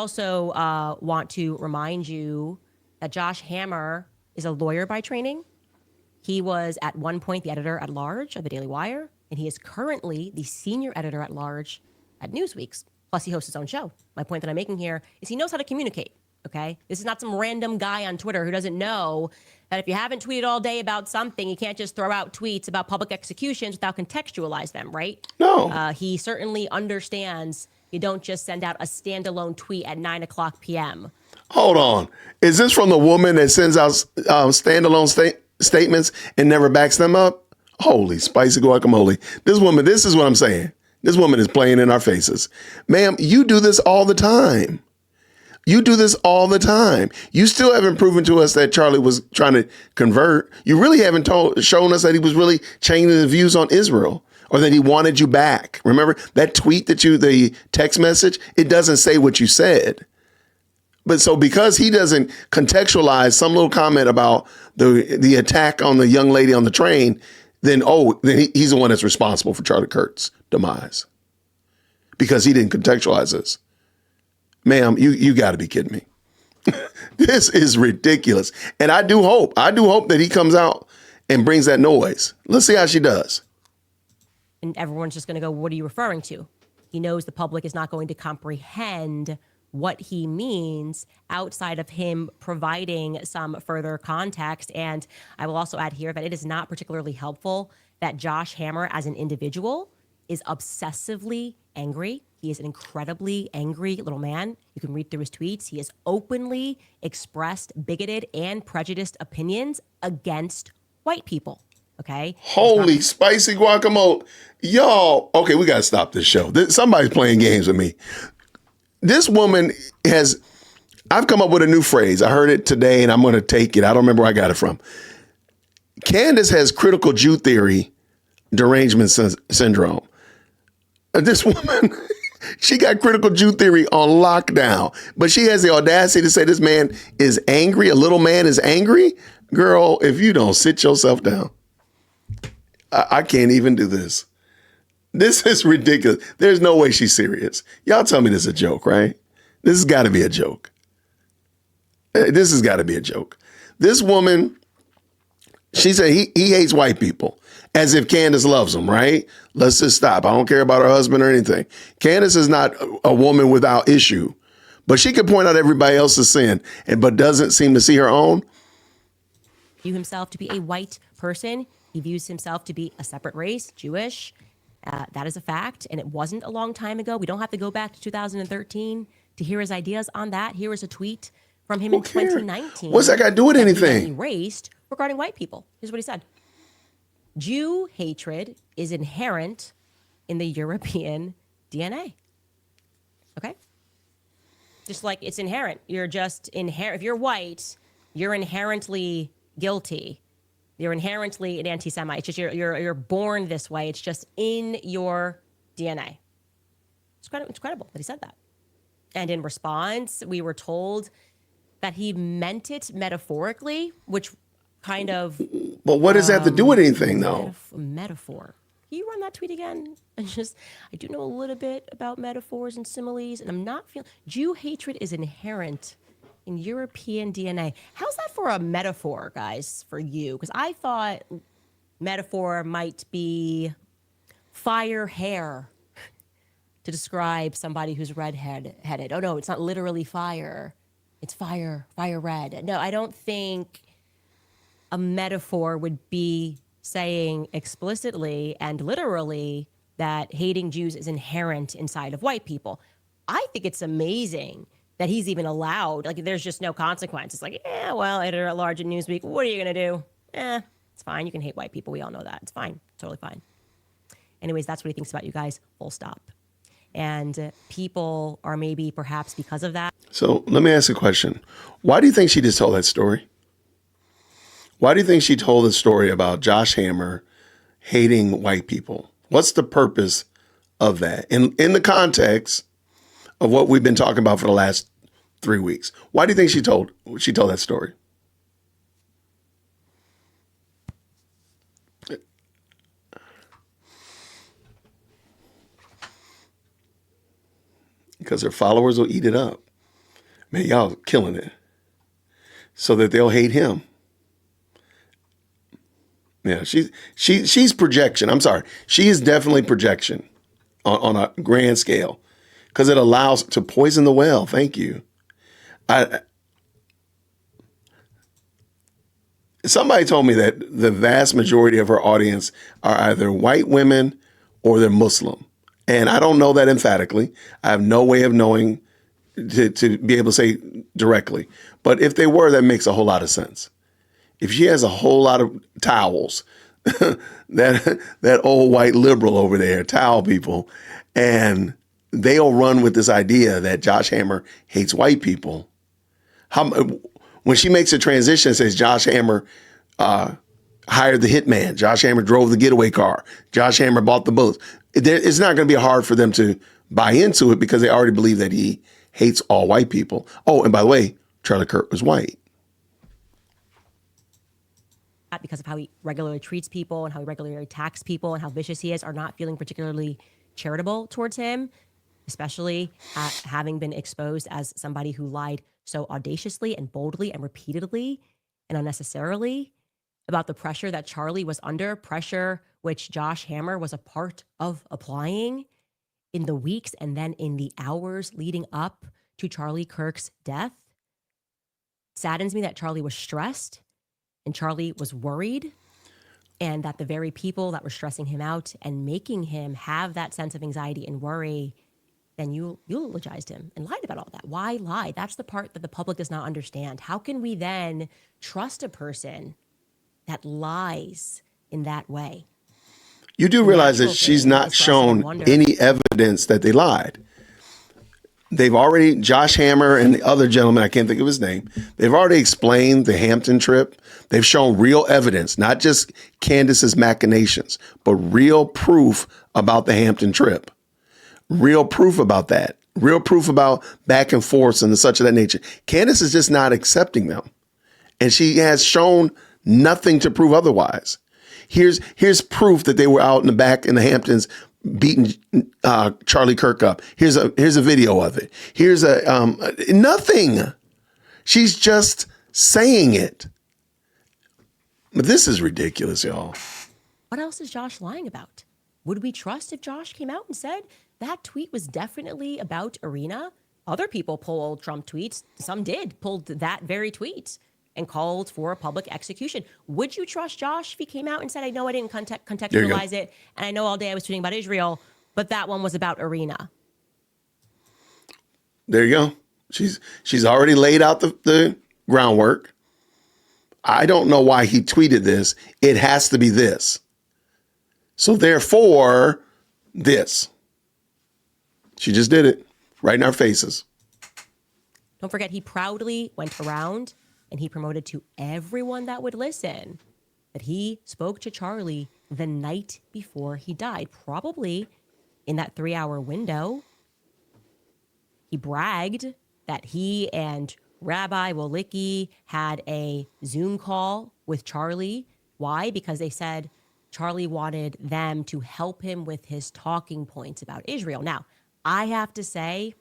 also want to remind you that Josh Hammer is a lawyer by training. He was at one point the editor-at-large of the Daily Wire, and he is currently the senior editor-at-large at Newsweek's. Plus, he hosts his own show. My point that I'm making here is he knows how to communicate, okay? This is not some random guy on Twitter who doesn't know that if you haven't tweeted all day about something, you can't just throw out tweets about public executions without contextualize them, right? No. He certainly understands you don't just send out a standalone tweet at 9 o'clock p.m. Hold on. Is this from the woman that sends out standalone statements and never backs them up? Holy spicy guacamole. This woman, this is what I'm saying. This woman is playing in our faces. Ma'am, you do this all the time. You do this all the time. You still haven't proven to us that Charlie was trying to convert. You really haven't shown us that he was really changing his views on Israel or that he wanted you back. Remember that tweet the text message? It doesn't say what you said. But so because he doesn't contextualize some little comment about the attack on the young lady on the train, then he's the one that's responsible for Charlie Kirk's demise because he didn't contextualize this. Ma'am, you got to be kidding me. This is ridiculous. And I do hope that he comes out and brings that noise. Let's see how she does. And everyone's just going to go, what are you referring to? He knows the public is not going to comprehend what he means outside of him providing some further context. And I will also add here that it is not particularly helpful that Josh Hammer as an individual is obsessively angry. He is an incredibly angry little man. You can read through his tweets. He has openly expressed bigoted and prejudiced opinions against white people. Okay. Holy spicy guacamole. Y'all. Okay, we got to stop this show. Somebody's playing games with me. This woman I've come up with a new phrase. I heard it today and I'm going to take it. I don't remember where I got it from. Candace has critical Jew theory derangement syndrome. This woman, she got critical Jew theory on lockdown, but she has the audacity to say this man is angry. A little man is angry. Girl, if you don't sit yourself down, I can't even do this. This is ridiculous. There's no way she's serious. Y'all tell me this is a joke, right? This has got to be a joke. This has got to be a joke. This woman, she said he hates white people as if Candace loves them, right? Let's just stop. I don't care about her husband or anything. Candace is not a woman without issue, but she can point out everybody else's sin, but doesn't seem to see her own. View himself to be a white person. He views himself to be a separate race, Jewish. That is a fact, and it wasn't a long time ago. We don't have to go back to 2013 to hear his ideas on that. Here is a tweet from him in 2019. What's that got to do with anything? Erased regarding white people. Here's what he said. Jew hatred is inherent in the European DNA. Okay? Just like it's inherent. You're just inherent. If you're white, you're inherently guilty. You're inherently an anti-Semite. It's just you're born this way. It's just in your DNA. It's incredible that he said that. And in response, we were told that he meant it metaphorically, which kind of... But what does that have to do with anything, though? Metaphor. Can you run that tweet again? I do know a little bit about metaphors and similes, and I'm not feeling... Jew hatred is inherent in European DNA. How's that for a metaphor, guys, for you? Because I thought metaphor might be fire hair to describe somebody who's redheaded. Oh, no, it's not literally fire. It's fire red. No, I don't think a metaphor would be saying explicitly and literally that hating Jews is inherent inside of white people. I think it's amazing that he's even allowed, like there's just no consequence. It's like, yeah, well, editor at large at Newsweek, what are you gonna do? It's fine, you can hate white people, we all know that. It's fine, totally fine. Anyways, that's what he thinks about you guys, full stop. And people are maybe perhaps because of that. So let me ask a question. Why do you think she just told that story? Why do you think she told the story about Josh Hammer hating white people? What's the purpose of that? In the context of what we've been talking about for the last 3 weeks. Why do you think she told that story? Because her followers will eat it up. Man, y'all killing it. So that they'll hate him. Yeah, she's projection. I'm sorry. She is definitely projection on a grand scale because it allows to poison the well. Thank you. Somebody told me that the vast majority of her audience are either white women or they're Muslim. And I don't know that emphatically. I have no way of knowing to be able to say directly. But if they were, that makes a whole lot of sense. If she has a whole lot of towels, that old white liberal over there, towel people, and they'll run with this idea that Josh Hammer hates white people. When she makes a transition and says Josh Hammer hired the hitman, Josh Hammer drove the getaway car, Josh Hammer bought the bullets, it's not going to be hard for them to buy into it because they already believe that he hates all white people. Oh, and by the way, Charlie Kirk was white. Because of how he regularly treats people and how he regularly attacks people and how vicious he is, are not feeling particularly charitable towards him, especially having been exposed as somebody who lied so audaciously and boldly and repeatedly and unnecessarily about the pressure that Charlie was under, pressure which Josh Hammer was a part of applying in the weeks and then in the hours leading up to Charlie Kirk's death. It saddens me that Charlie was stressed and Charlie was worried, and that the very people that were stressing him out and making him have that sense of anxiety and worry, then you eulogized him and lied about all that. Why lie? That's the part that the public does not understand. How can we then trust a person that lies in that way? You do realize that she's not shown any evidence that they lied. They've already, Josh Hammer and the other gentleman, I can't think of his name, they've already explained the Hampton trip. They've shown real evidence, not just Candace's machinations, but real proof about the Hampton trip. Real proof about that. Real proof about back and forth and such of that nature. Candace is just not accepting them. And she has shown nothing to prove otherwise. Here's proof that they were out in the back in the Hamptons beating Charlie Kirk up. Here's a video of it. Here's nothing. She's just saying it. But this is ridiculous, y'all. What else is Josh lying about? Would we trust if Josh came out and said that tweet was definitely about Irina? Other people pulled Trump tweets. Some pulled that very tweet and called for a public execution. Would you trust Josh if he came out and said, I know I didn't contextualize it, and I know all day I was tweeting about Israel, but that one was about Irina? There you go. She's already laid out the groundwork. I don't know why he tweeted this. It has to be this. So therefore, this. She just did it right in our faces. Don't forget, he proudly went around and he promoted to everyone that would listen that he spoke to Charlie the night before he died, probably in that 3-hour window. He bragged that he and Rabbi Wolicki had a Zoom call with Charlie. Why? Because they said Charlie wanted them to help him with his talking points about Israel. Now, I have to say,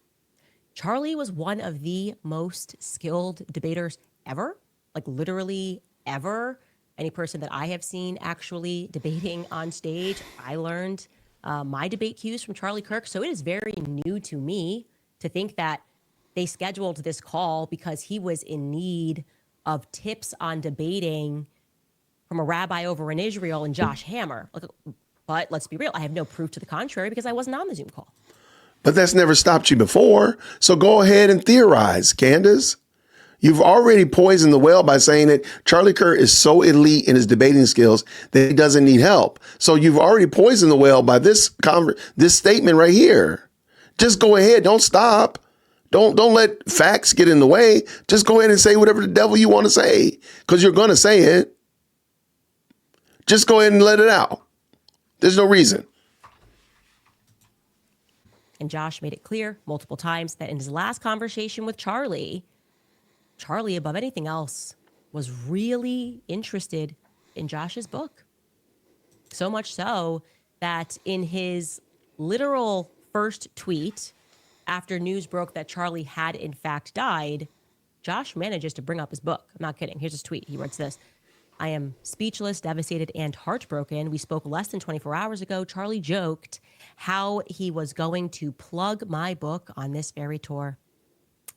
Charlie was one of the most skilled debaters ever, like literally ever. Any person that I have seen actually debating on stage, I learned my debate cues from Charlie Kirk. So it is very new to me to think that they scheduled this call because he was in need of tips on debating from a rabbi over in Israel and Josh Hammer. But let's be real, I have no proof to the contrary because I wasn't on the Zoom call. But that's never stopped you before. So go ahead and theorize, Candace. You've already poisoned the well by saying that Charlie Kirk is so elite in his debating skills that he doesn't need help. So you've already poisoned the well by this statement right here. Just go ahead. Don't stop. Don't let facts get in the way. Just go ahead and say whatever the devil you want to say because you're going to say it. Just go ahead and let it out. There's no reason. And Josh made it clear multiple times that in his last conversation with Charlie, above anything else, was really interested in Josh's book. So much so that in his literal first tweet, after news broke that Charlie had in fact died, Josh manages to bring up his book. I'm not kidding. Here's his tweet. He writes this. I am speechless, devastated, and heartbroken. We spoke less than 24 hours ago. Charlie joked how he was going to plug my book on this very tour.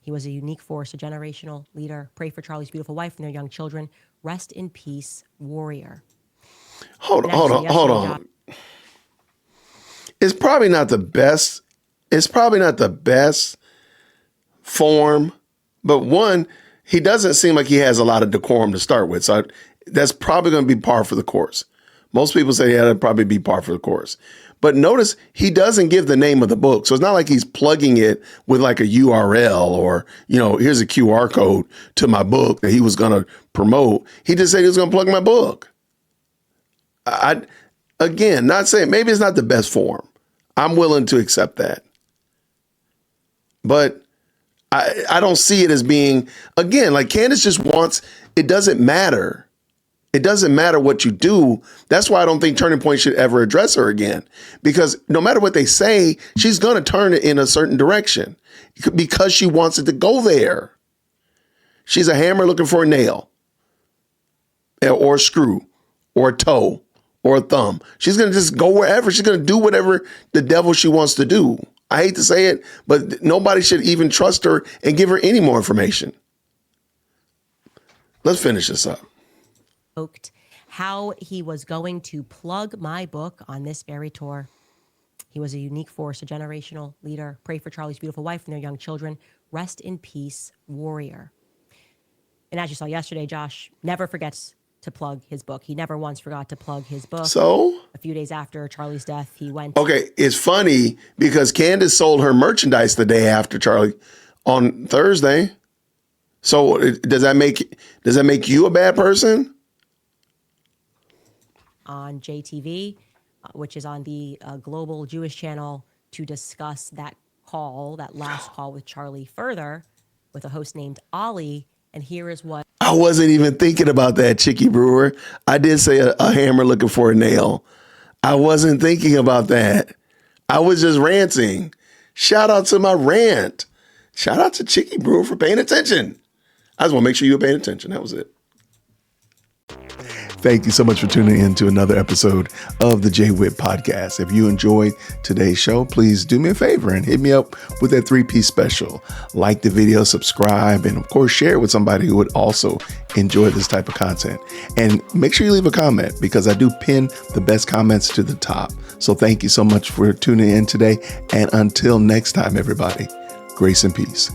He was a unique force, a generational leader. Pray for Charlie's beautiful wife and their young children. Rest in peace, warrior. Hold on. It's probably not the best. It's probably not the best form, but one, he doesn't seem like he has a lot of decorum to start with. So that's probably going to be par for the course. Most people say, yeah, that'd probably be par for the course. But notice he doesn't give the name of the book. So it's not like he's plugging it with like a URL or, here's a QR code to my book that he was going to promote. He just said he was going to plug my book. Again, not saying maybe it's not the best form. I'm willing to accept that. But I don't see it as being, again, like Candace just wants, it doesn't matter. It doesn't matter what you do. That's why I don't think Turning Point should ever address her again. Because no matter what they say, she's going to turn it in a certain direction because she wants it to go there. She's a hammer looking for a nail or a screw or a toe or a thumb. She's going to just go wherever. She's going to do whatever the devil she wants to do. I hate to say it, but nobody should even trust her and give her any more information. Let's finish this up. How he was going to plug my book on this very tour. He was a unique force, a generational leader. Pray for Charlie's beautiful wife and their young children. Rest in peace, warrior. And as you saw yesterday, Josh never forgets to plug his book. He never once forgot to plug his book. So a few days after Charlie's death, he went. Okay, it's funny because Candace sold her merchandise the day after Charlie on Thursday. So does that make you a bad person? On JTV, which is on the global Jewish channel, to discuss that last call with Charlie further with a host named Ollie. And here is what. I wasn't even thinking about that, Chicky Brewer. I did say a hammer looking for a nail. I wasn't thinking about that. I was just ranting. Shout out to my rant. Shout out to Chicky Brewer for paying attention. I just want to make sure you were paying attention. That was it. Thank you so much for tuning in to another episode of the JWhit Podcast. If you enjoyed today's show, please do me a favor and hit me up with that 3-piece special. Like the video, subscribe, and of course, share it with somebody who would also enjoy this type of content. And make sure you leave a comment because I do pin the best comments to the top. So thank you so much for tuning in today. And until next time, everybody, grace and peace.